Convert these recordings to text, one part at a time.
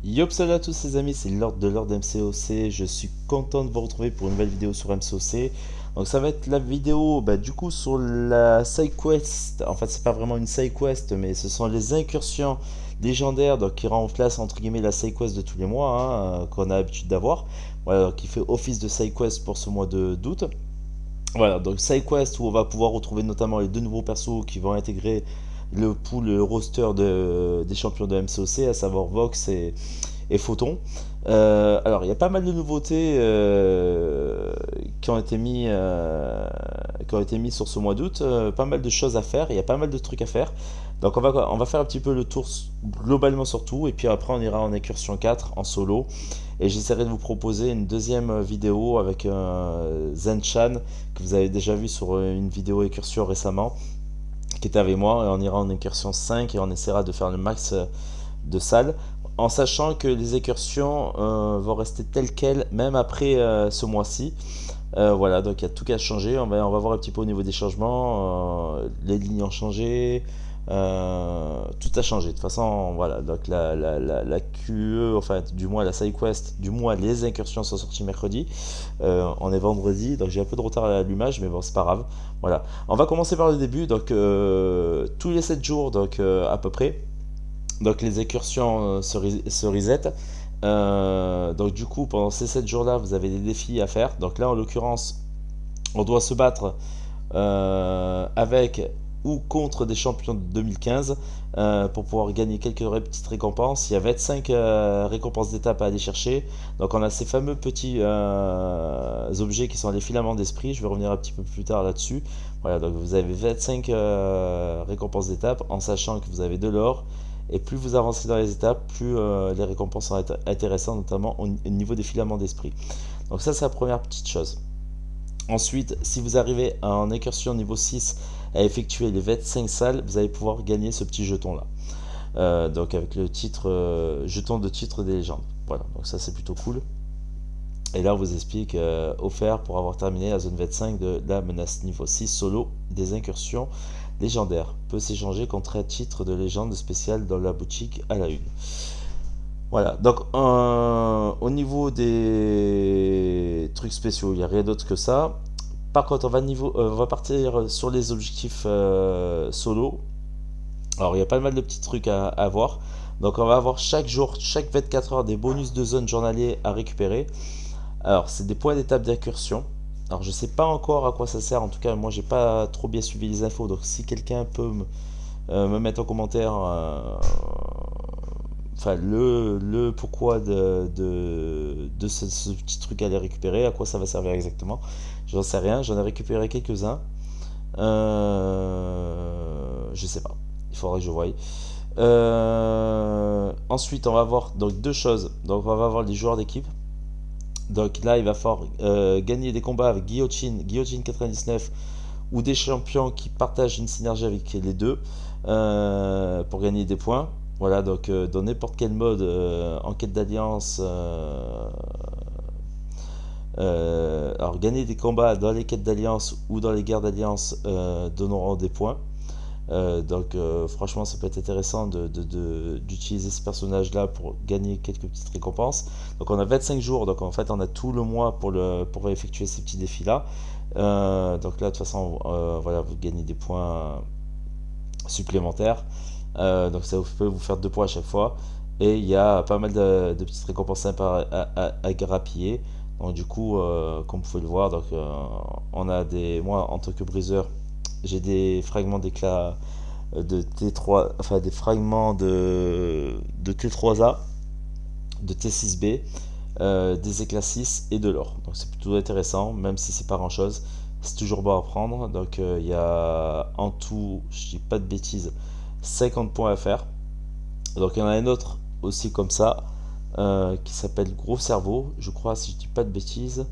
Yop, salut à tous les amis, c'est Lord de Lord MCOC. Je suis content de vous retrouver pour une nouvelle vidéo sur MCOC. Donc ça va être la vidéo du coup sur la side quest. En fait, c'est pas vraiment une side quest, mais ce sont les incursions légendaires donc qui remplacent entre guillemets la side quest de tous les mois qu'on a l'habitude d'avoir. Voilà, donc qui fait office de side quest pour ce mois de d'août. Voilà, donc side quest où on va pouvoir retrouver notamment les deux nouveaux persos qui vont intégrer le pool, le roster des champions de MCOC, à savoir Vox et Photon. Alors, il y a pas mal de nouveautés qui ont été mis sur ce mois d'août. Pas mal de choses à faire. Il y a pas mal de trucs à faire. Donc, on va faire un petit peu le tour globalement sur tout. Et puis après, on ira en incursion 4 en solo. Et j'essaierai de vous proposer une deuxième vidéo avec Zen-chan que vous avez déjà vu sur une vidéo incursion récemment qui était avec moi. Et on ira en incursion 5 et on essaiera de faire le max de salles, en sachant que les incursions vont rester telles quelles même après ce mois-ci. Voilà, donc il y a tout qui a changé. On va voir un petit peu au niveau des changements. Les lignes ont changé. Tout a changé. De toute façon, voilà. Donc la QE, enfin, du moins la SideQuest, du moins les incursions sont sorties mercredi. On est vendredi, donc j'ai un peu de retard à l'allumage, mais bon, c'est pas grave. Voilà. On va commencer par le début. Donc, tous les 7 jours, donc à peu près. Donc les incursions se reset. Donc du coup, pendant ces 7 jours-là, vous avez des défis à faire. Donc là, en l'occurrence, on doit se battre avec ou contre des champions de 2015 pour pouvoir gagner quelques petites récompenses. Il y a 25 récompenses d'étape à aller chercher. Donc on a ces fameux petits objets qui sont les filaments d'esprit. Je vais revenir un petit peu plus tard là-dessus. Voilà, donc vous avez 25 récompenses d'étape en sachant que vous avez de l'or. Et plus vous avancez dans les étapes, plus les récompenses sont intéressantes, notamment au niveau des filaments d'esprit. Donc ça, c'est la première petite chose. Ensuite, si vous arrivez en incursion niveau 6 à effectuer les 25 salles, vous allez pouvoir gagner ce petit jeton là. Donc avec le titre jeton de titre des légendes. Voilà, donc ça c'est plutôt cool. Et là on vous explique offert pour avoir terminé la zone 25 de la menace niveau 6 solo des incursions légendaires. Peut s'échanger contre un titre de légende spéciale dans la boutique à la une. Voilà, donc au niveau des trucs spéciaux, il n'y a rien d'autre que ça. Par contre, on va partir sur les objectifs solo. Alors, il y a pas mal de petits trucs à voir. Donc, on va avoir chaque jour, chaque 24 heures, des bonus de zone journaliers à récupérer. Alors, c'est des points d'étape d'incursion. Alors, je sais pas encore à quoi ça sert. En tout cas, moi, j'ai pas trop bien suivi les infos. Donc, si quelqu'un peut me mettre en commentaire enfin le pourquoi de ce petit truc à les récupérer, à quoi ça va servir exactement. J'en sais rien, j'en ai récupéré quelques-uns. Je sais pas, il faudrait que je voie. Ensuite, on va avoir donc deux choses. Donc, on va avoir les joueurs d'équipe. Donc là, il va falloir gagner des combats avec Guillotine 99 ou des champions qui partagent une synergie avec les deux pour gagner des points. Voilà, donc dans n'importe quel mode en quête d'alliance, alors gagner des combats dans les quêtes d'alliance ou dans les guerres d'alliance donneront des points. Donc franchement ça peut être intéressant d'utiliser ce personnage là pour gagner quelques petites récompenses. Donc on a 25 jours, donc en fait on a tout le mois pour effectuer ces petits défis là. Donc là de toute façon voilà, vous gagnez des points supplémentaires. Donc ça peut vous faire 2 points à chaque fois. Et il y a pas mal de petites récompenses sympas à grappiller. Donc du coup, comme vous pouvez le voir, donc, on a moi en tant que briseur, j'ai des fragments d'éclat de T3, enfin des fragments de T3A, de T6B, des éclats 6 et de l'or. Donc c'est plutôt intéressant, même si c'est pas grand chose. C'est toujours bon à prendre. Donc il y a en tout, je dis pas de bêtises, 50 points à faire. Donc il y en a un autre aussi comme ça, qui s'appelle Gros Cerveau, je crois, si je dis pas de bêtises.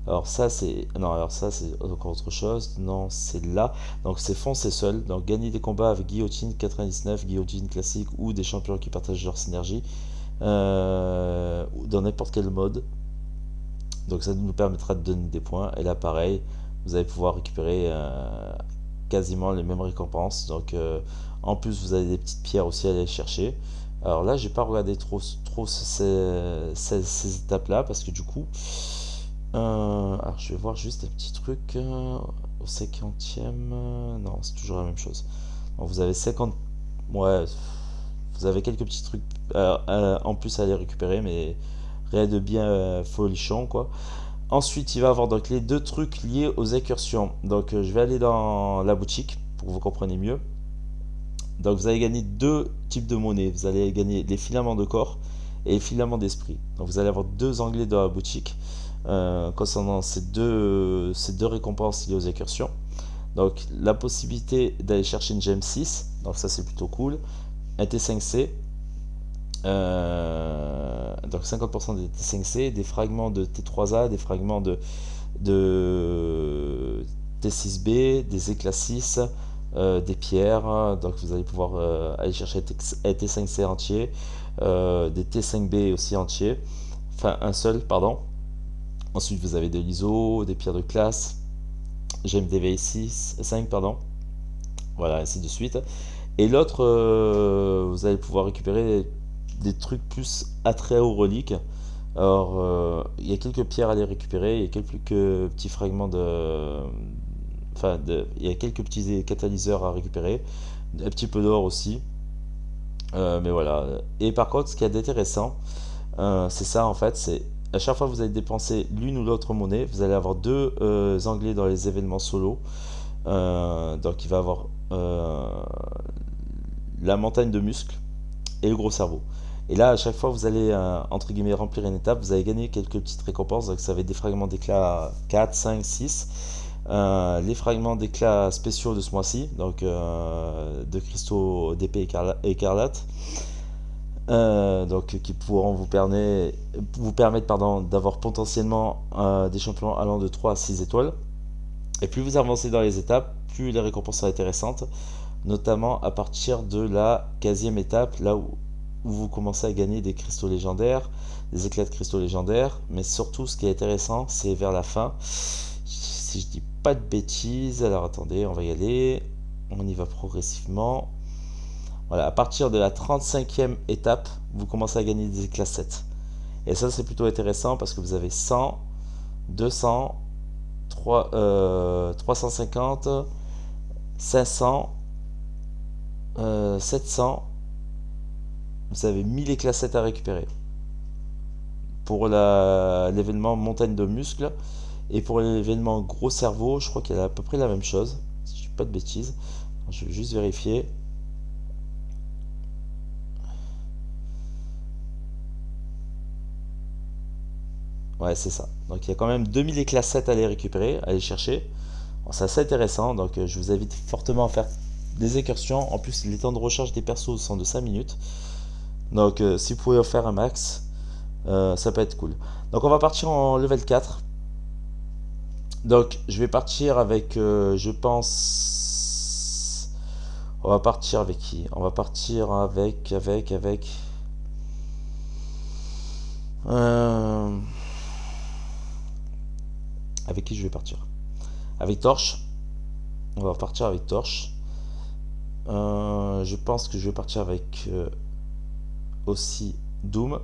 Alors ça c'est non, alors ça c'est encore autre chose. Non, c'est là. Donc c'est foncer seul. Donc gagner des combats avec Guillotine 99, Guillotine classique ou des champions qui partagent leur synergie dans n'importe quel mode. Donc ça nous permettra de donner des points. Et là pareil, vous allez pouvoir récupérer quasiment les mêmes récompenses. Donc en plus vous avez des petites pierres aussi à aller chercher. Alors là, j'ai pas regardé trop ces étapes-là parce que du coup, alors je vais voir juste un petit truc au 50e. Non, c'est toujours la même chose. Donc, vous avez 50, ouais, vous avez quelques petits trucs en plus à aller récupérer, mais rien de bien folichon quoi. Ensuite, il va y avoir donc les deux trucs liés aux incursions. Donc, je vais aller dans la boutique pour que vous compreniez mieux. Donc, vous allez gagner deux types de monnaie. Vous allez gagner les filaments de corps et les filaments d'esprit. Donc, vous allez avoir deux onglets dans la boutique concernant ces deux récompenses liées aux incursions. Donc, la possibilité d'aller chercher une gemme 6. Donc, ça, c'est plutôt cool. Un T5C. Donc 50% des T5C, des fragments de T3A, des fragments de T6B, des éclats 6, des pierres. Donc vous allez pouvoir aller chercher un T5C entier, des T5B aussi entiers, enfin un seul, pardon. Ensuite vous avez de l'ISO, des pierres de classe, GMDV 6, 5, pardon. Voilà, ainsi de suite. Et l'autre, vous allez pouvoir récupérer des trucs plus à très haut relique. Alors, il y a quelques pierres à les récupérer, il y a quelques petits fragments de. Enfin, il y a quelques petits catalyseurs à récupérer, un petit peu d'or aussi. Mais voilà. Et par contre, ce qui est intéressant, c'est ça en fait, c'est à chaque fois que vous allez dépenser l'une ou l'autre monnaie, vous allez avoir deux anglais dans les événements solo. Donc, il va avoir la montagne de muscles et le gros cerveau. Et là, à chaque fois, vous allez, entre guillemets, remplir une étape, vous allez gagner quelques petites récompenses. Donc, ça va être des fragments d'éclat 4, 5, 6. Les fragments d'éclat spéciaux de ce mois-ci, donc de cristaux d'épée écarlate. Donc, qui pourront vous permettre pardon, d'avoir potentiellement des champions allant de 3 à 6 étoiles. Et plus vous avancez dans les étapes, plus les récompenses sont intéressantes, notamment à partir de la 15e étape, là où vous commencez à gagner des cristaux légendaires, des éclats de cristaux légendaires, mais surtout ce qui est intéressant, c'est vers la fin. Si je dis pas de bêtises, alors attendez, on va y aller, on y va progressivement. Voilà, à partir de la 35e étape, vous commencez à gagner des éclats 7. Et ça, c'est plutôt intéressant parce que vous avez 100, 200, 350, 500, 700, vous avez 1000 éclats 7 à récupérer. Pour l'événement montagne de muscles. Et pour l'événement gros cerveau, je crois qu'il y a à peu près la même chose. Si je ne dis pas de bêtises. Je vais juste vérifier. Ouais, c'est ça. Donc il y a quand même 2000 éclats 7 à aller récupérer, à aller chercher. Bon, c'est assez intéressant, donc je vous invite fortement à faire des incursions. En plus, les temps de recharge des persos sont de 5 minutes. Donc si vous pouvez en faire un max, ça peut être cool. Donc on va partir en level 4. Donc je vais partir avec, je pense... On va partir avec qui? On va partir avec... Euh, avec qui je vais partir? Avec Torche. On va partir avec Torche. Je pense que je vais partir avec aussi Doom.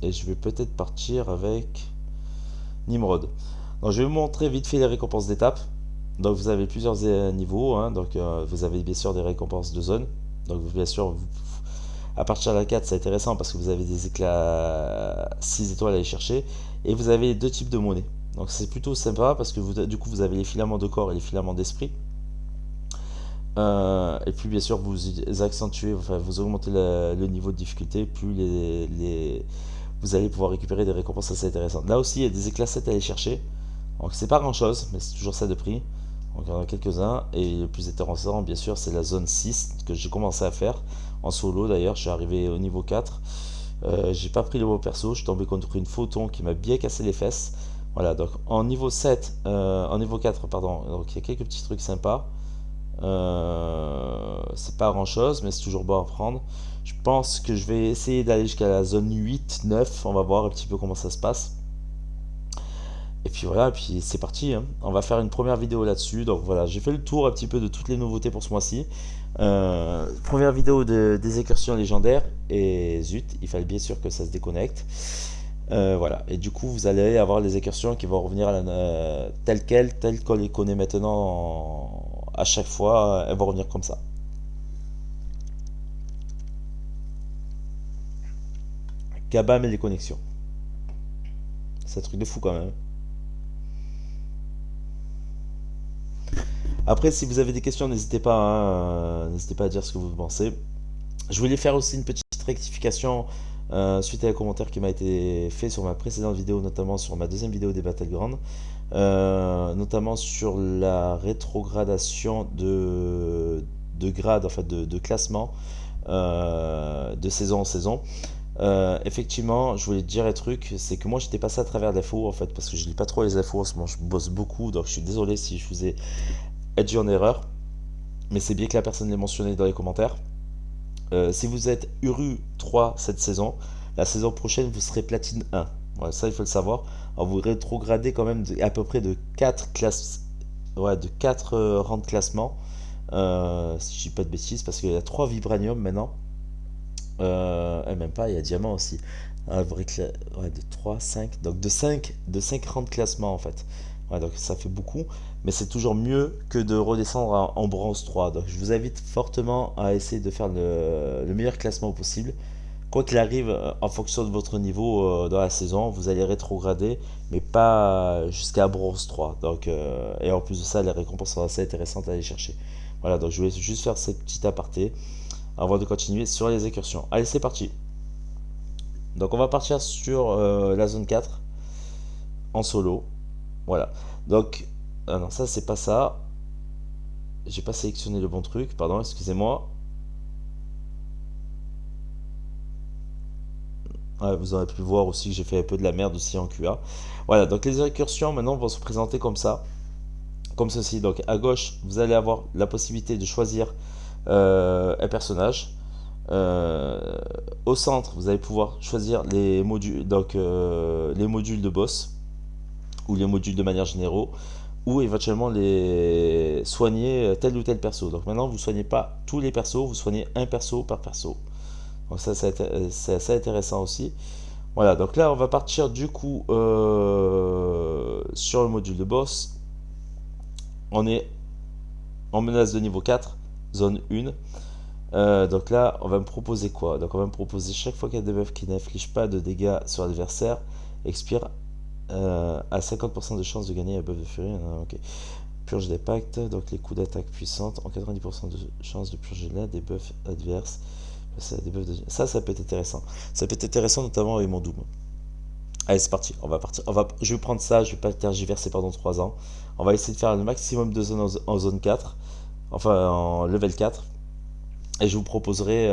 Et je vais peut-être partir avec Nimrod. Donc je vais vous montrer vite fait les récompenses d'étape. Donc vous avez plusieurs niveaux. Hein. Donc vous avez bien sûr des récompenses de zone. Donc bien sûr, à partir de la 4, c'est intéressant parce que vous avez des éclats 6 étoiles à aller chercher. Et vous avez deux types de monnaie. Donc c'est plutôt sympa parce que du coup vous avez les filaments de corps et les filaments d'esprit. Et puis bien sûr vous accentuez, enfin, vous augmentez le niveau de difficulté, plus vous allez pouvoir récupérer des récompenses assez intéressantes. Là aussi il y a des éclats 7 à aller chercher. Donc c'est pas grand chose, mais c'est toujours ça de prix. Donc il y en a quelques-uns. Et le plus intéressant bien sûr c'est la zone 6 que j'ai commencé à faire en solo d'ailleurs. Je suis arrivé au niveau 4. J'ai pas pris le beau perso, je suis tombé contre une photon qui m'a bien cassé les fesses. Voilà, donc en niveau 7, en niveau 4, pardon, donc il y a quelques petits trucs sympas. C'est pas grand chose, mais c'est toujours bon à prendre. Je pense que je vais essayer d'aller jusqu'à la zone 8, 9. On va voir un petit peu comment ça se passe. Et puis voilà, et puis c'est parti. Hein. On va faire une première vidéo là-dessus. Donc voilà, j'ai fait le tour un petit peu de toutes les nouveautés pour ce mois-ci. Première vidéo des incursions légendaires, et zut, il fallait bien sûr que ça se déconnecte. Voilà, et du coup vous allez avoir les incursions qui vont revenir telles qu'on les connaît maintenant à chaque fois, elles vont revenir comme ça. Kabam et les connexions. C'est un truc de fou quand même. Après, si vous avez des questions, n'hésitez pas, hein, n'hésitez pas à dire ce que vous pensez. Je voulais faire aussi une petite rectification suite à un commentaire qui m'a été fait sur ma précédente vidéo, notamment sur ma deuxième vidéo des Battlegrounds, notamment sur la rétrogradation de grade, en fait de classement de saison en saison. Effectivement, je voulais te dire un truc, c'est que moi j'étais passé à travers l'info en fait, parce que je lis pas trop les infos en ce moment, je bosse beaucoup, donc je suis désolé si je vous ai induit en erreur, mais c'est bien que la personne l'ait mentionné dans les commentaires. Si vous êtes Uru 3 cette saison, la saison prochaine vous serez Platine 1. Voilà, ça il faut le savoir. Alors, vous rétrogradez quand même à peu près de 4 classes, ouais, de 4 rangs de classement. Si je dis pas de bêtises, parce qu'il y a 3 vibranium maintenant. Et même pas, il y a diamant aussi. Ouais, de 3, 5. Donc de cinq rangs de classement en fait. Ouais, donc ça fait beaucoup. Mais c'est toujours mieux que de redescendre en bronze 3. Donc je vous invite fortement à essayer de faire le meilleur classement possible. Quoi qu'il arrive, en fonction de votre niveau dans la saison, vous allez rétrograder, mais pas jusqu'à bronze 3. Donc, et en plus de ça, les récompenses sont assez intéressantes à aller chercher. Voilà, donc je voulais juste faire cette petite aparté avant de continuer sur les incursions. Allez, c'est parti. Donc on va partir sur la zone 4 en solo. Voilà. Donc, ah non, ça c'est pas ça. J'ai pas sélectionné le bon truc, pardon, excusez-moi. Ouais, vous aurez pu voir aussi que j'ai fait un peu de la merde aussi en QA. Voilà, donc les incursions maintenant vont se présenter comme ça, comme ceci. Donc à gauche, vous allez avoir la possibilité de choisir un personnage. Euh, Au centre, vous allez pouvoir choisir les modules, donc les modules de boss ou les modules de manière générale, ou éventuellement les soigner tel ou tel perso. Donc maintenant, vous soignez pas tous les persos, vous soignez un perso par perso. Donc ça, c'est assez intéressant aussi. Voilà, donc là, on va partir du coup sur le module de boss. On est en menace de niveau 4, zone 1. Donc là, on va me proposer quoi? Donc on va me proposer chaque fois qu'il y a des buffs qui n'infligent pas de dégâts sur l'adversaire, expire à 50% de chance de gagner un buff de furie. Ok. Purge des pactes, donc les coups d'attaque puissantes ont 90% de chance de purger là des buffs adverses. Ça peut être intéressant. Ça peut être intéressant notamment avec mon Doom. Allez, c'est parti. On va partir. Je vais prendre ça. Je vais pas tergiverser pendant 3 ans. On va essayer de faire le maximum de zones en zone 4. Enfin, en level 4. Et je vous proposerai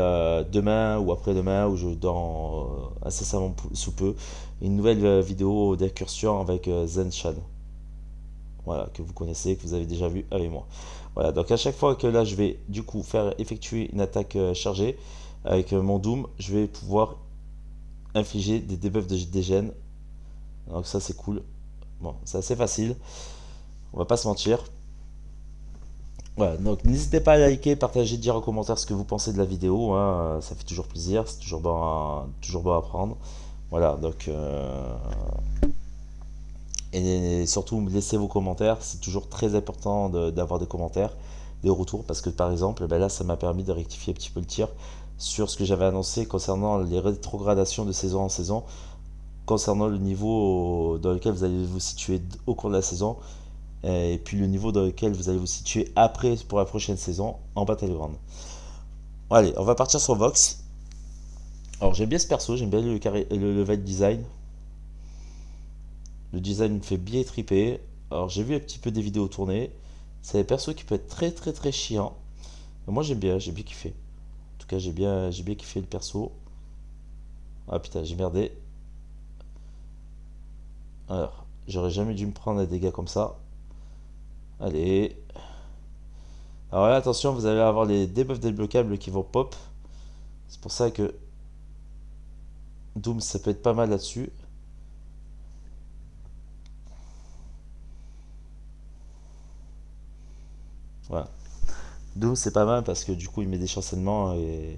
demain ou après-demain, ou dans incessamment sous peu, une nouvelle vidéo d'incursion avec Zenchan. Voilà, que vous connaissez, que vous avez déjà vu avec moi. Voilà, donc à chaque fois que là je vais du coup faire effectuer une attaque chargée avec mon Doom, je vais pouvoir infliger des debuffs de dégène. Donc ça c'est cool. Bon, c'est assez facile, on va pas se mentir. Voilà, donc n'hésitez pas à liker, partager, dire en commentaire ce que vous pensez de la vidéo, hein, ça fait toujours plaisir, c'est toujours bon à prendre. Voilà, donc et surtout laissez vos commentaires, c'est toujours très important d'avoir des commentaires, des retours, parce que par exemple, ben là ça m'a permis de rectifier un petit peu le tir sur ce que j'avais annoncé concernant les rétrogradations de saison en saison, concernant le niveau dans lequel vous allez vous situer au cours de la saison, et puis le niveau dans lequel vous allez vous situer après pour la prochaine saison en Battleground. Bon, allez, on va partir sur Vox. Alors j'aime bien ce perso, j'aime bien le level design. Le design me fait bien triper. Alors j'ai vu un petit peu des vidéos tournées. C'est un perso qui peut être très très très chiant. Mais moi j'ai bien kiffé. En tout cas j'ai bien kiffé le perso. Ah putain, j'ai merdé. Alors, j'aurais jamais dû me prendre des dégâts comme ça. Allez. Alors là, attention, vous allez avoir les debuffs débloquables qui vont pop. C'est pour ça que Doom, ça peut être pas mal là-dessus. Voilà. Doom c'est pas mal parce que du coup il met des chancellements et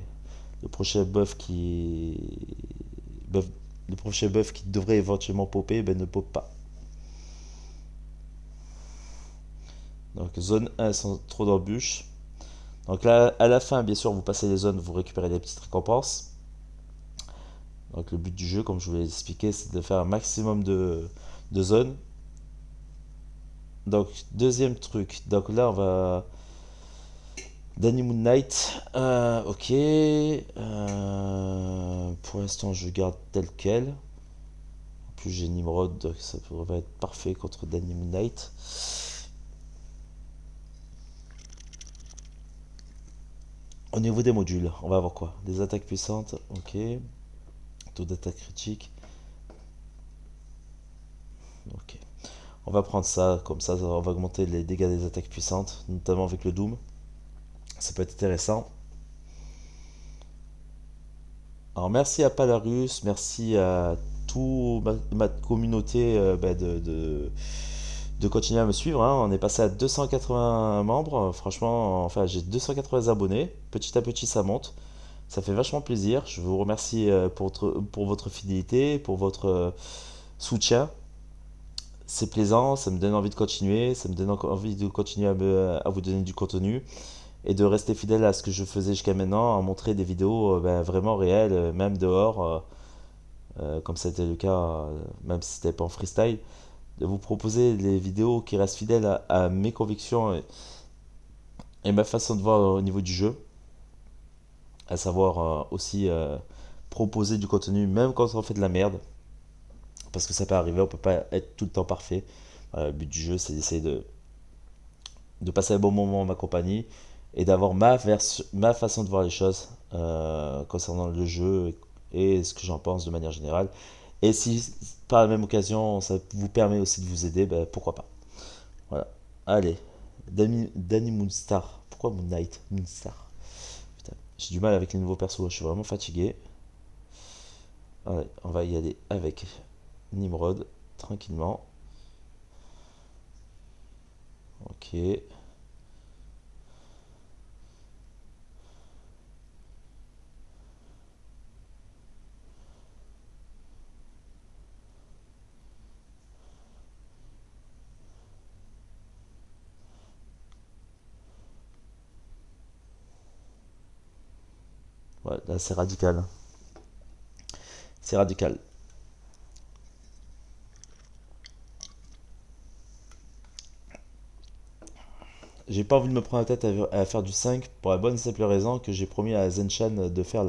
le prochain buff, le prochain buff qui devrait éventuellement popper, ben ne pop pas. Donc zone 1 sans trop d'embûches. Donc là, à la fin, bien sûr, vous passez les zones, vous récupérez des petites récompenses. Donc le but du jeu, comme je vous l'ai expliqué, c'est de faire un maximum de zones. Donc deuxième truc, donc là on va... Danny Moon Knight, ok. Pour l'instant je garde tel quel. En plus j'ai Nimrod, donc ça pourrait être parfait contre Danny Moon Knight. Au niveau des modules, on va avoir quoi? Des attaques puissantes, ok. Taux d'attaque critique, ok. On va prendre ça, comme ça on va augmenter les dégâts des attaques puissantes, notamment avec le Doom. Ça peut être intéressant. Alors merci à Palarus, merci à toute ma communauté de continuer à me suivre, hein. On est passé à 280 membres, franchement, enfin j'ai 280 abonnés, petit à petit ça monte. Ça fait vachement plaisir. Je vous remercie pour votre fidélité, pour votre soutien. C'est plaisant, ça me donne envie de continuer, ça me donne envie de continuer à vous donner du contenu et de rester fidèle à ce que je faisais jusqu'à maintenant, à montrer des vidéos vraiment réelles, même dehors, comme ça a été le cas, même si c'était pas en freestyle, de vous proposer des vidéos qui restent fidèles à mes convictions et ma façon de voir au niveau du jeu, à savoir aussi proposer du contenu même quand on fait de la merde, parce que ça peut arriver, on peut pas être tout le temps parfait. Le but du jeu, c'est d'essayer de passer un bon moment en ma compagnie et d'avoir ma façon de voir les choses concernant le jeu et ce que j'en pense de manière générale. Et si par la même occasion ça vous permet aussi de vous aider, ben, pourquoi pas. Voilà. Allez, Danny Moonstar. Pourquoi Moon Knight Moonstar. Putain, j'ai du mal avec les nouveaux persos, je suis vraiment fatigué. Allez, on va y aller avec Nimrod, tranquillement. Ok. Ouais, là c'est radical. C'est radical. J'ai pas envie de me prendre la tête à faire du 5 pour la bonne et simple raison que j'ai promis à Zenchan de faire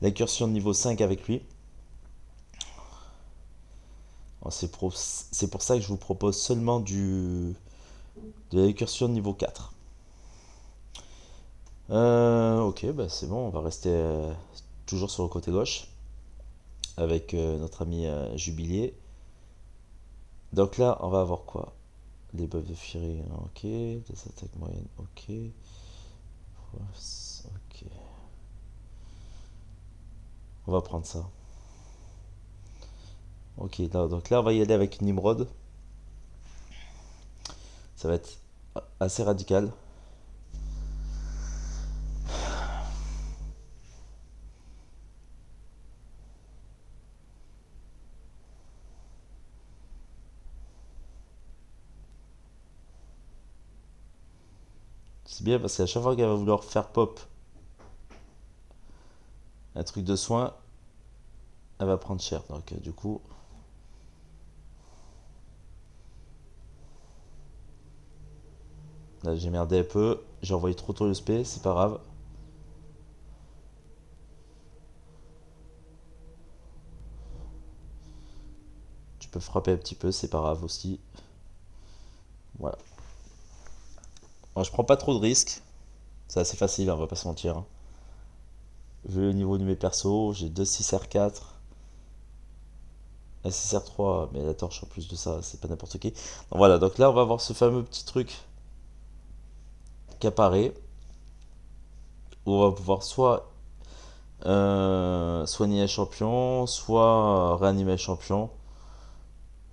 l'incursion de niveau 5 avec lui. C'est pour ça que je vous propose seulement de l'incursion de niveau 4. Ok, bah c'est bon, on va rester toujours sur le côté gauche avec notre ami Jubilier. Donc là, on va avoir quoi? Les buffs de Fury, ok. Des attaques moyennes, ok. Ok. On va prendre ça. Ok, donc là, on va y aller avec Nimrod. Ça va être assez radical. C'est bien parce qu'à chaque fois qu'elle va vouloir faire pop un truc de soin, elle va prendre cher. Donc du coup, là j'ai merdé un peu. J'ai envoyé trop tôt le spé, c'est pas grave. Tu peux frapper un petit peu, c'est pas grave aussi. Voilà. Alors, je prends pas trop de risques. C'est assez facile, hein, on va pas se mentir, hein. Vu le niveau de mes persos, j'ai 2 6R4, un 6R3, mais la torche en plus de ça, c'est pas n'importe qui. Donc voilà, donc là on va avoir ce fameux petit truc qui apparaît, où on va pouvoir soit soigner un champion, soit réanimer un champion.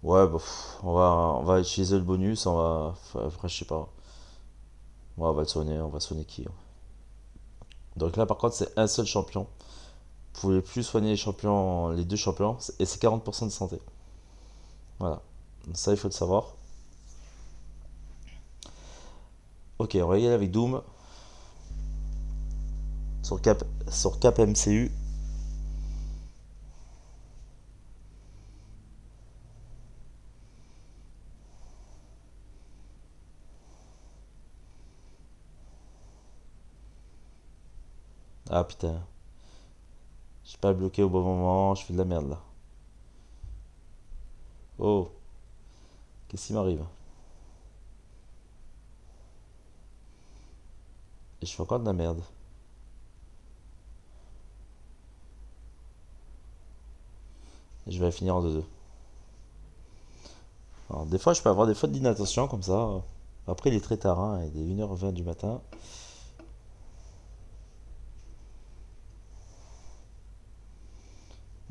Ouais, bah, on va utiliser le bonus, on va. Enfin, après, je sais pas. Bon, on va soigner qui? Donc là, par contre, c'est un seul champion. Vous pouvez plus soigner les champions, les deux champions, et c'est 40% de santé. Voilà. Ça, il faut le savoir. Ok, on va y aller avec Doom. Sur Cap MCU. Ah putain, j'ai pas bloqué au bon moment, je fais de la merde là. Oh, qu'est-ce qui m'arrive? Et je fais encore de la merde. Et je vais finir en 2-2. Alors, des fois, je peux avoir des fautes d'inattention comme ça. Après, il est très tard, hein, il est 1h20 du matin.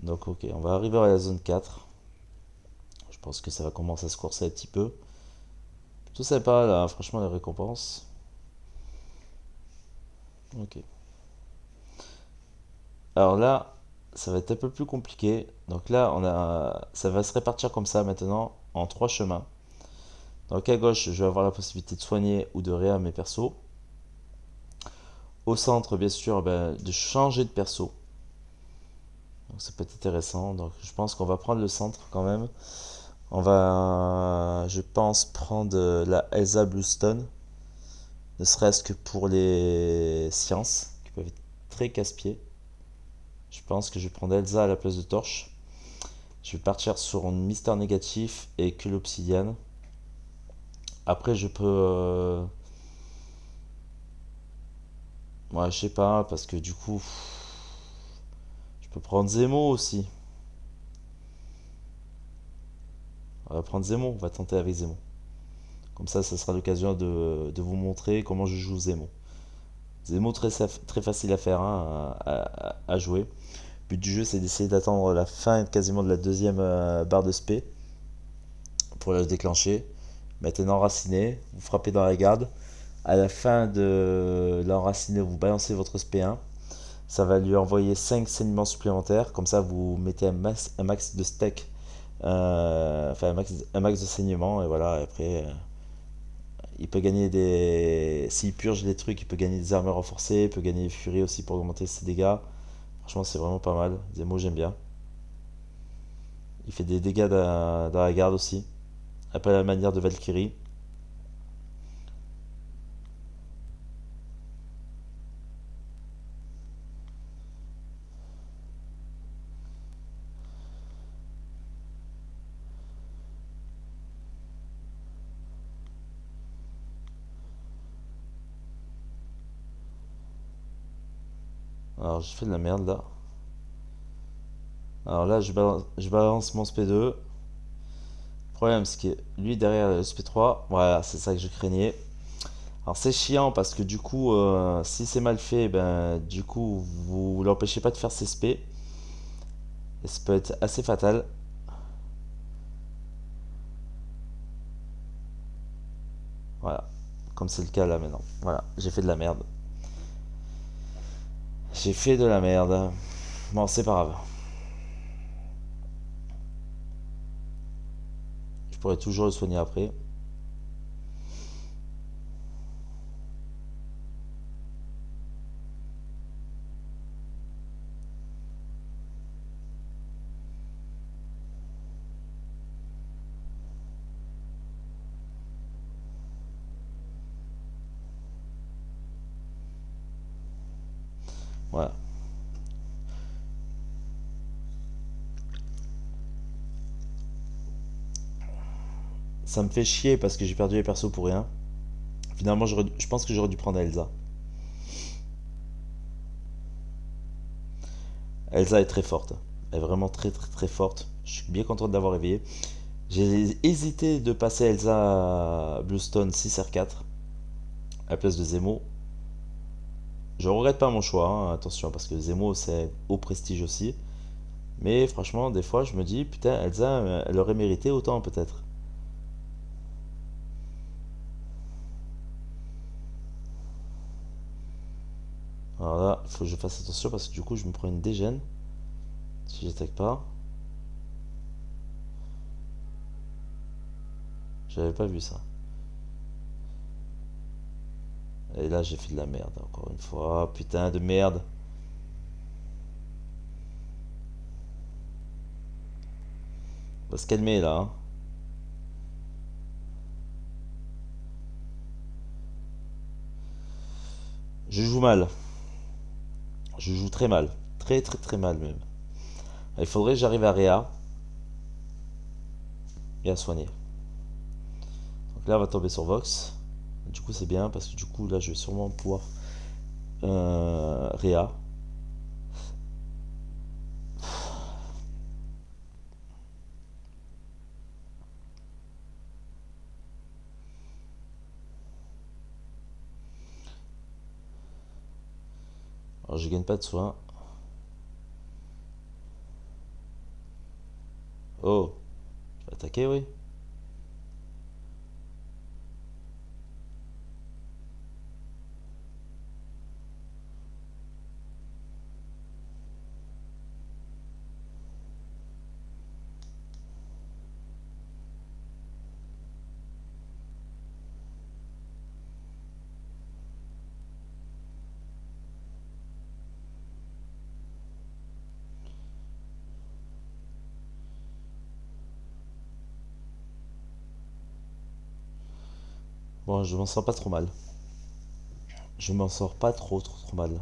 Donc, ok, on va arriver à la zone 4. Je pense que ça va commencer à se courser un petit peu. Tout sympa là, franchement, les récompenses. Ok. Alors là, ça va être un peu plus compliqué. Donc là, ça va se répartir comme ça maintenant en trois chemins. Donc à gauche, je vais avoir la possibilité de soigner ou de réa mes persos. Au centre, bien sûr, ben, de changer de perso. Donc ça peut être intéressant. Donc je pense qu'on va prendre le centre quand même. On va, je pense, prendre la Elsa Bluestone. Ne serait-ce que pour les sciences, qui peuvent être très casse-pieds. Je pense que je vais prendre Elsa à la place de Torche. Je vais partir sur un mystère négatif et que l'obsidienne. Après, je peux. Ouais, je sais pas, parce que du coup, je peux prendre Zemo aussi. On va prendre Zemo, on va tenter avec Zemo. Comme ça sera l'occasion de vous montrer comment je joue Zemo. Zemo très facile à faire, hein, à jouer. Le but du jeu, c'est d'essayer d'attendre la fin quasiment de la deuxième barre de spé pour la déclencher. Mettez un enraciné, vous frappez dans la garde. À la fin de l'enraciné, vous balancez votre SP1. Ça va lui envoyer 5 saignements supplémentaires. Comme ça, vous mettez un max de steak. Enfin, un max de saignements. Et voilà, après, il peut gagner des. S'il purge des trucs, il peut gagner des armures renforcées. Il peut gagner des furies aussi pour augmenter ses dégâts. Franchement, c'est vraiment pas mal. Zemo, j'aime bien. Il fait des dégâts dans la garde aussi. Un peu à la manière de Valkyrie. Alors, je fais de la merde là. Alors là, je balance mon SP2. Le problème, c'est que lui, derrière le SP3, voilà, c'est ça que je craignais. Alors c'est chiant parce que du coup, si c'est mal fait, ben du coup, vous l'empêchez pas de faire ses spé. Et ça peut être assez fatal. Voilà, comme c'est le cas là maintenant. Voilà, j'ai fait de la merde. J'ai fait de la merde. Bon, c'est pas grave. Je pourrais toujours le soigner après. Voilà. Ça me fait chier parce que j'ai perdu les persos pour rien. Finalement, je pense que j'aurais dû prendre Elsa. Elsa est très forte. Elle est vraiment très très très forte. Je suis bien content de l'avoir réveillée. J'ai hésité de passer Elsa Bluestone 6R4 à la place de Zemo. Je regrette pas mon choix, hein, attention, parce que Zemo c'est haut prestige aussi. Mais franchement, des fois, je me dis, putain, Elsa, elle aurait mérité autant peut-être. faut que je fasse attention parce que du coup je me prends une dégène si j'attaque pas. J'avais pas vu ça. Et là j'ai fait de la merde encore une fois. Putain de merde. On va se calmer là, hein. Je joue mal. Je joue très mal. Très très très mal même. Il faudrait que j'arrive à Réa et à soigner. Donc là on va tomber sur Vox. Du coup c'est bien parce que du coup là je vais sûrement pouvoir Réa. Alors je gagne pas de soins. Oh, je vais attaquer oui. Bon, je m'en sors pas trop mal. Je m'en sors pas trop mal.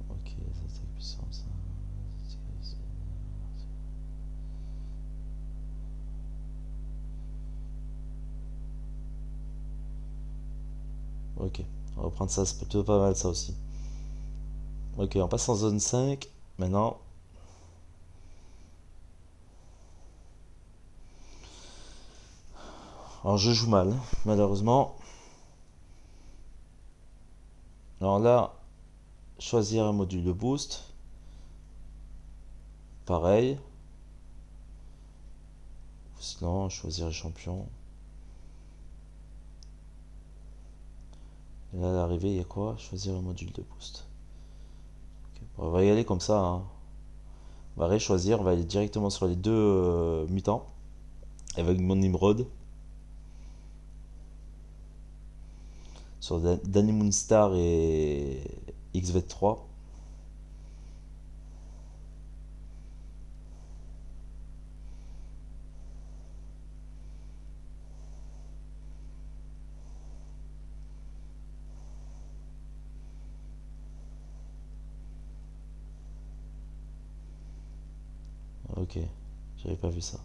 Ok, attaque puissance. Ok, on va prendre ça, c'est plutôt pas mal ça aussi. Ok, on passe en zone 5. Maintenant, alors je joue mal, malheureusement. Alors là, choisir un module de boost. Pareil. Sinon, choisir les champions. Et là, à l'arrivée, il y a quoi? Choisir un module de boost. Ok, bon, on va y aller comme ça, hein. On va réchoisir, on va aller directement sur les deux mutants. Avec mon Nimrod. Sur Danny Moonstar et XV3. Ok, j'avais pas vu ça.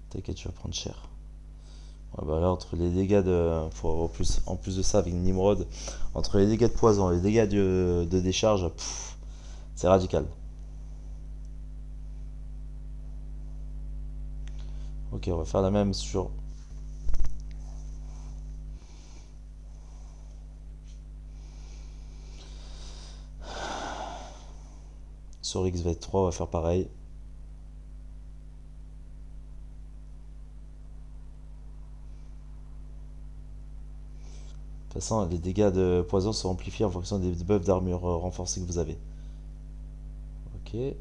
T'inquiète, tu vas prendre cher. Ouais, bah là, entre les dégâts de. Faut avoir plus, en plus de ça, avec Nimrod, entre les dégâts de poison et les dégâts de décharge, c'est radical. Ok, on va faire la même sur XV3, on va faire pareil. De toute façon, les dégâts de poison sont amplifiés en fonction des buffs d'armure renforcés que vous avez. Ok.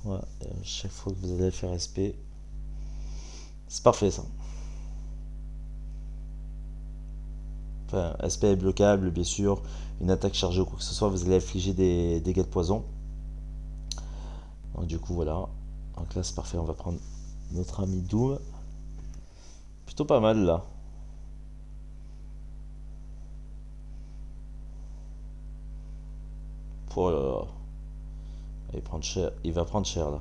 Ouais, chaque fois que vous allez faire SP, c'est parfait ça. Enfin, SP est bloquable, bien sûr. Une attaque chargée ou quoi que ce soit, vous allez infliger des dégâts de poison. Donc du coup, voilà. Donc là, c'est parfait. On va prendre notre ami Doom. Plutôt pas mal là. Oh là là. Il va prendre cher là.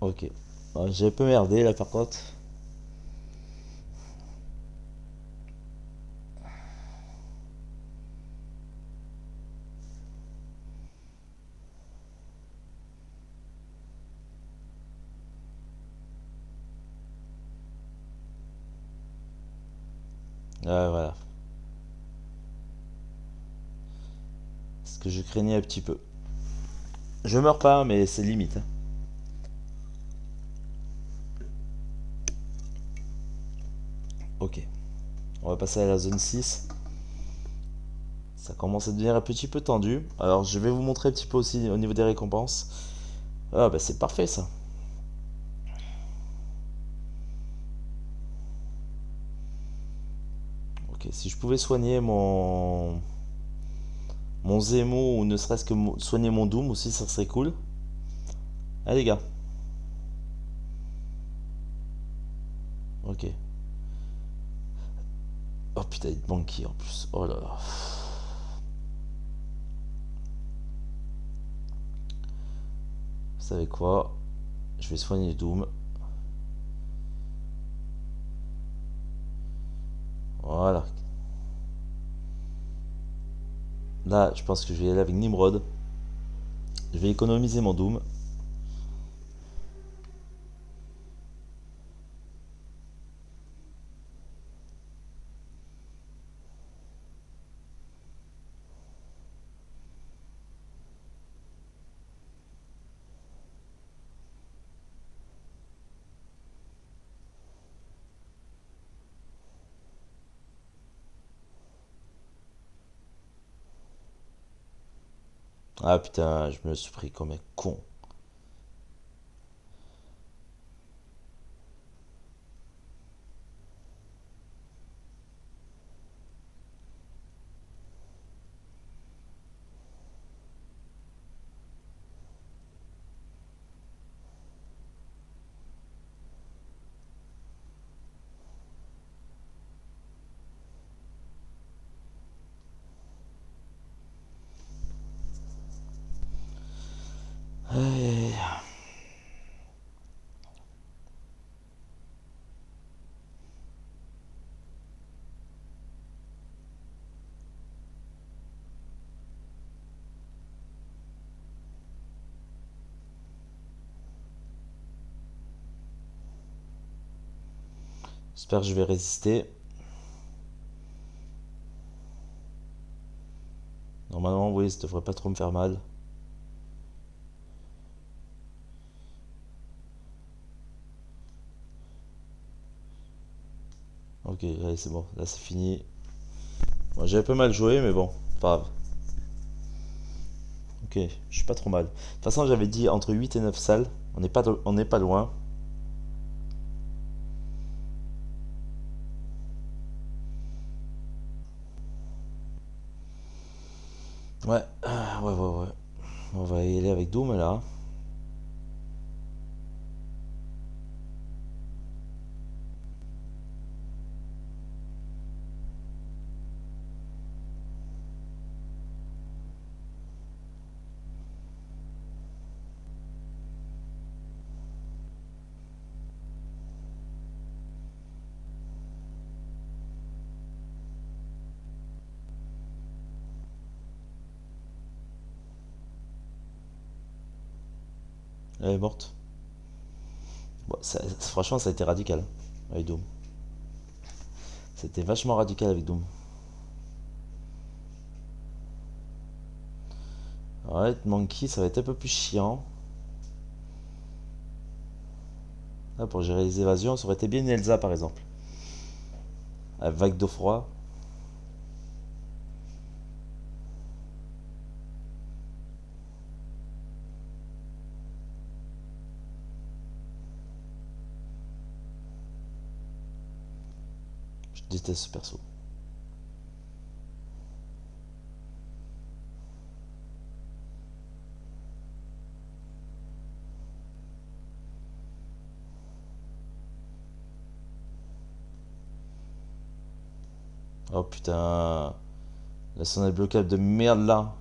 Ok. J'ai un peu merdé là par contre. Ouais, voilà. Ce que je craignais un petit peu. Je meurs pas, mais c'est limite, hein. Ok. On va passer à la zone 6. Ça commence à devenir un petit peu tendu. Alors je vais vous montrer un petit peu aussi au niveau des récompenses. Ah bah c'est parfait ça. Ok, si je pouvais soigner mon Zemo ou ne serait-ce que soigner mon Doom aussi, ça serait cool. Ah les gars. Ok. Oh putain, il te manque qui en plus. Oh là là. Vous savez quoi? Je vais soigner Doom. Voilà. Là, je pense que je vais y aller avec Nimrod. Je vais économiser mon Doom. Ah putain, je me suis pris comme un con. Aïe, aïe. J'espère que je vais résister. Normalement, oui, ça devrait pas trop me faire mal. Ok, allez, c'est bon. Là, c'est fini. Bon, j'ai un peu mal joué, mais bon, pas grave. Ok, je suis pas trop mal. De toute façon, j'avais dit entre 8 et 9 salles. On n'est pas loin. Ouais, ouais, ouais, ouais. On va y aller avec Doom là. Elle est morte. Bon, franchement, ça a été radical avec Doom. C'était vachement radical avec Doom. Ouais, Monkey, ça va être un peu plus chiant. Là, pour gérer les évasions, ça aurait été bien une Elsa par exemple. La vague d'eau froid. Je déteste ce perso. Oh putain. La sonnerie bloquable de merde là.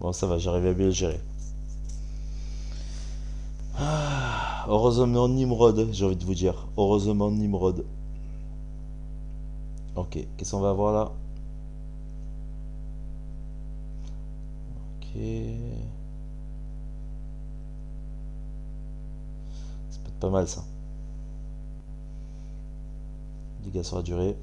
Bon, ça va, j'arrive à bien le gérer. Heureusement Nimrod, j'ai envie de vous dire. Heureusement Nimrod. Ok, qu'est-ce qu'on va avoir là? Ok. Ça peut être pas mal ça. Dégâts sur la durée.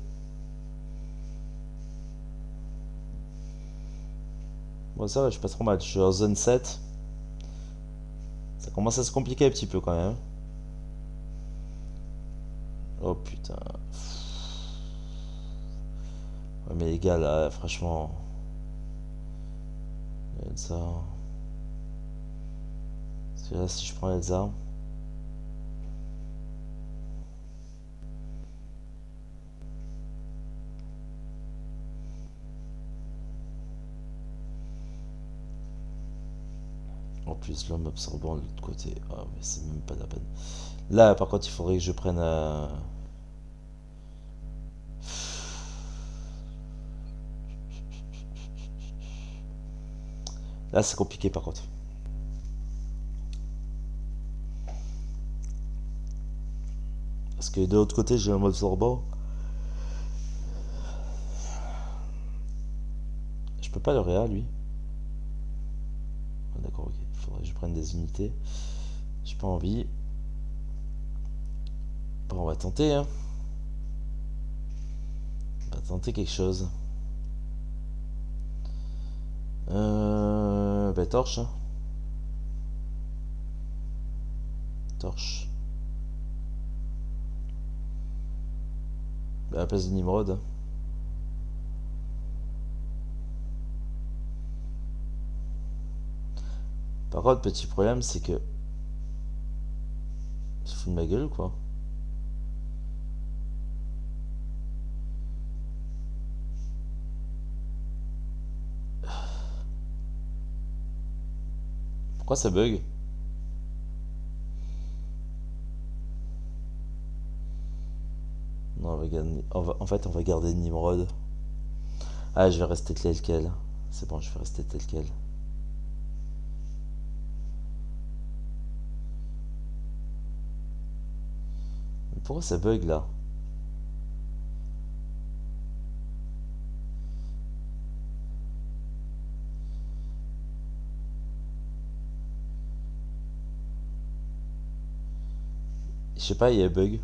Bon, ça va, je suis pas trop mal. Je suis en zone 7. Ça commence à se compliquer un petit peu quand même. Oh putain. Ouais, mais les gars, là, franchement. Elsa. Parce que là, si je prends Elsa. En plus, l'homme absorbant de l'autre côté. Ah, mais c'est même pas la peine. Là, par contre, il faudrait que je prenne. Là, c'est compliqué par contre. Parce que de l'autre côté, j'ai un absorbant. Je peux pas le réa, lui. Ah, d'accord, ok. Il faudrait que je prenne des unités. J'ai pas envie. Bon, on va tenter, hein. On va tenter quelque chose. Bah, torche, hein. Torche. Bah, à la place de Nimrod. Par contre, petit problème, c'est que. Ça fout de ma gueule ou quoi? Pourquoi ça bug? Non, en fait, on va garder Nimrod. Ah, je vais rester tel quel. C'est bon, je vais rester tel quel. Mais pourquoi ça bug là? Je sais pas, il y a un bug.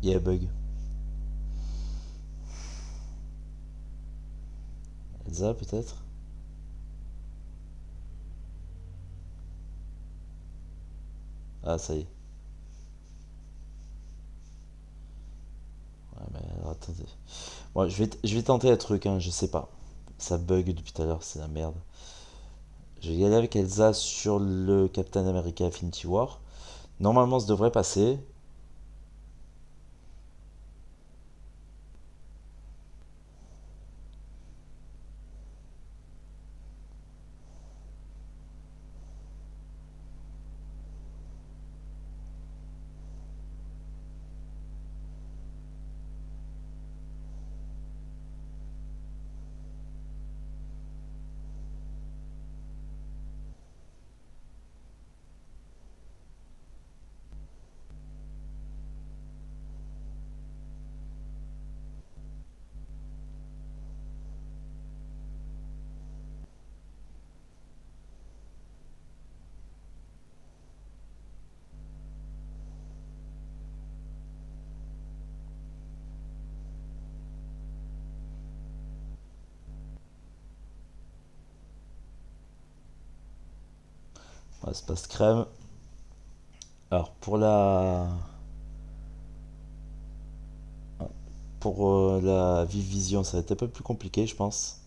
Il y a un bug. Elsa, peut-être? Ah, ça y est. Ouais, mais alors, attendez. Bon, je vais tenter un truc, hein, je sais pas. Ça bug depuis tout à l'heure, c'est la merde. Je vais y aller avec Elsa sur le Captain America Infinity War. Normalement, ça devrait passer. Ouais, ça passe crème. Alors, pour la vive vision, ça va être un peu plus compliqué, je pense.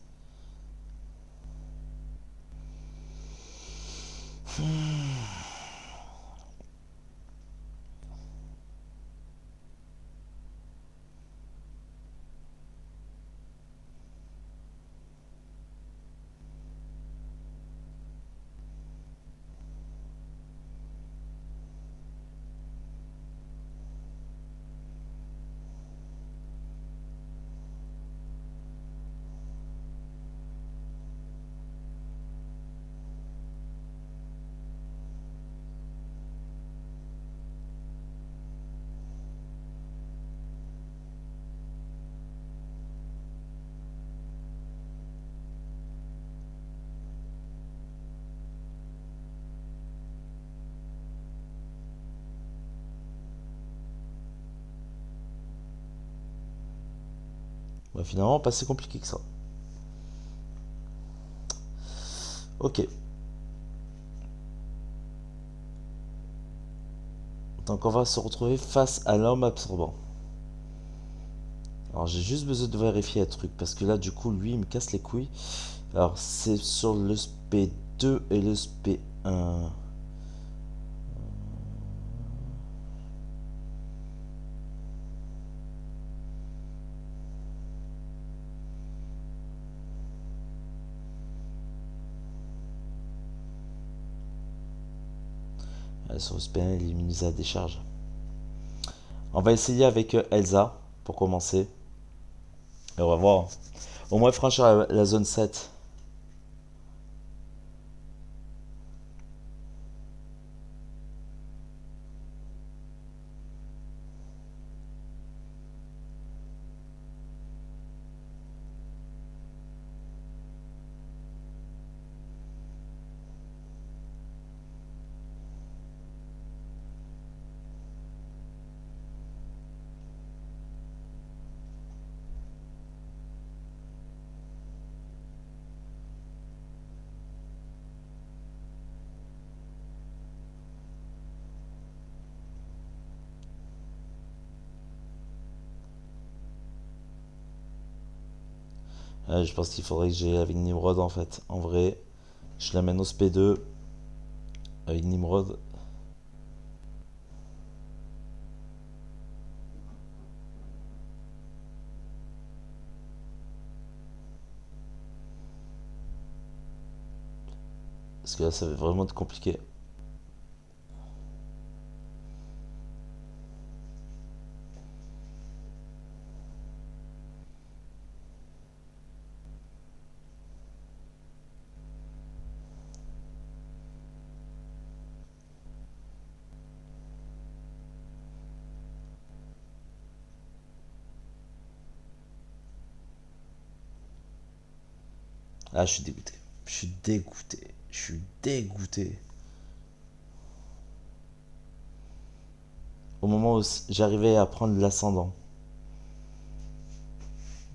Bah, finalement, pas si compliqué que ça. Ok. Donc on va se retrouver face à l'homme absorbant. Alors j'ai juste besoin de vérifier un truc parce que là du coup lui il me casse les couilles. Alors c'est sur le SP2 et le SP1. Sur le SP1 il immunise à la décharge. On va essayer avec Elsa pour commencer. Et on va voir. Au moins franchir la zone 7. Je pense qu'il faudrait que j'aille avec Nimrod en fait. En vrai, je l'amène au SP2 avec Nimrod. Parce que là ça va vraiment être compliqué. Ah je suis dégoûté. Je suis dégoûté. Je suis dégoûté. Au moment où j'arrivais à prendre l'ascendant.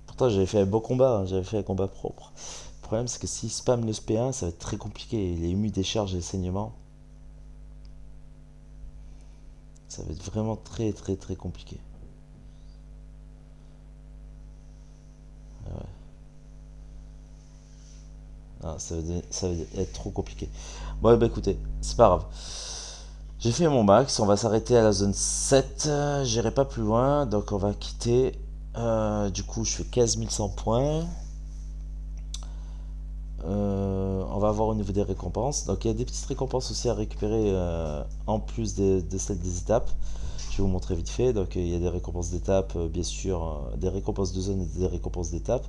Pourtant j'avais fait un beau combat, hein, j'avais fait un combat propre. Le problème c'est que s'il spam le SP1, ça va être très compliqué. Il est ému des charges et des saignements. Ça va être vraiment très très très compliqué. Ah, ça va être trop compliqué. Bon, bah écoutez, c'est pas grave. J'ai fait mon max, on va s'arrêter à la zone 7. J'irai pas plus loin, donc on va quitter. Du coup, je fais 15 100 points. On va avoir au niveau des récompenses. Donc il y a des petites récompenses aussi à récupérer en plus de celles des étapes. Je vais vous montrer vite fait. Donc il y a des récompenses d'étapes, bien sûr, des récompenses de zone et des récompenses d'étapes.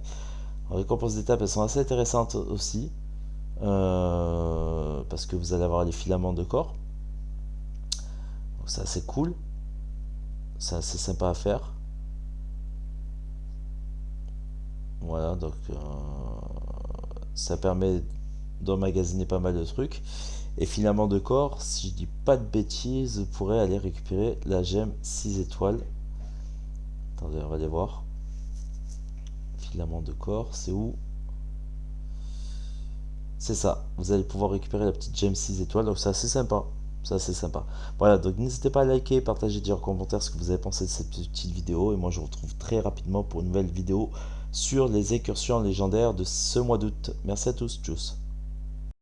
Les récompenses d'étapes, elles sont assez intéressantes aussi. Parce que vous allez avoir les filaments de corps. Donc c'est assez cool. C'est assez sympa à faire. Voilà, donc ça permet d'emmagasiner pas mal de trucs. Et filaments de corps, si je dis pas de bêtises, vous pourrez aller récupérer la gemme 6 étoiles. Attendez, on va aller voir. Filament de corps, c'est où? C'est ça. Vous allez pouvoir récupérer la petite gemme 6 étoiles. Donc c'est assez sympa. C'est assez sympa. Voilà, donc n'hésitez pas à liker, partager, dire en commentaire ce que vous avez pensé de cette petite vidéo. Et moi je vous retrouve très rapidement pour une nouvelle vidéo sur les incursions légendaires de ce mois d'août. Merci à tous, tchuss.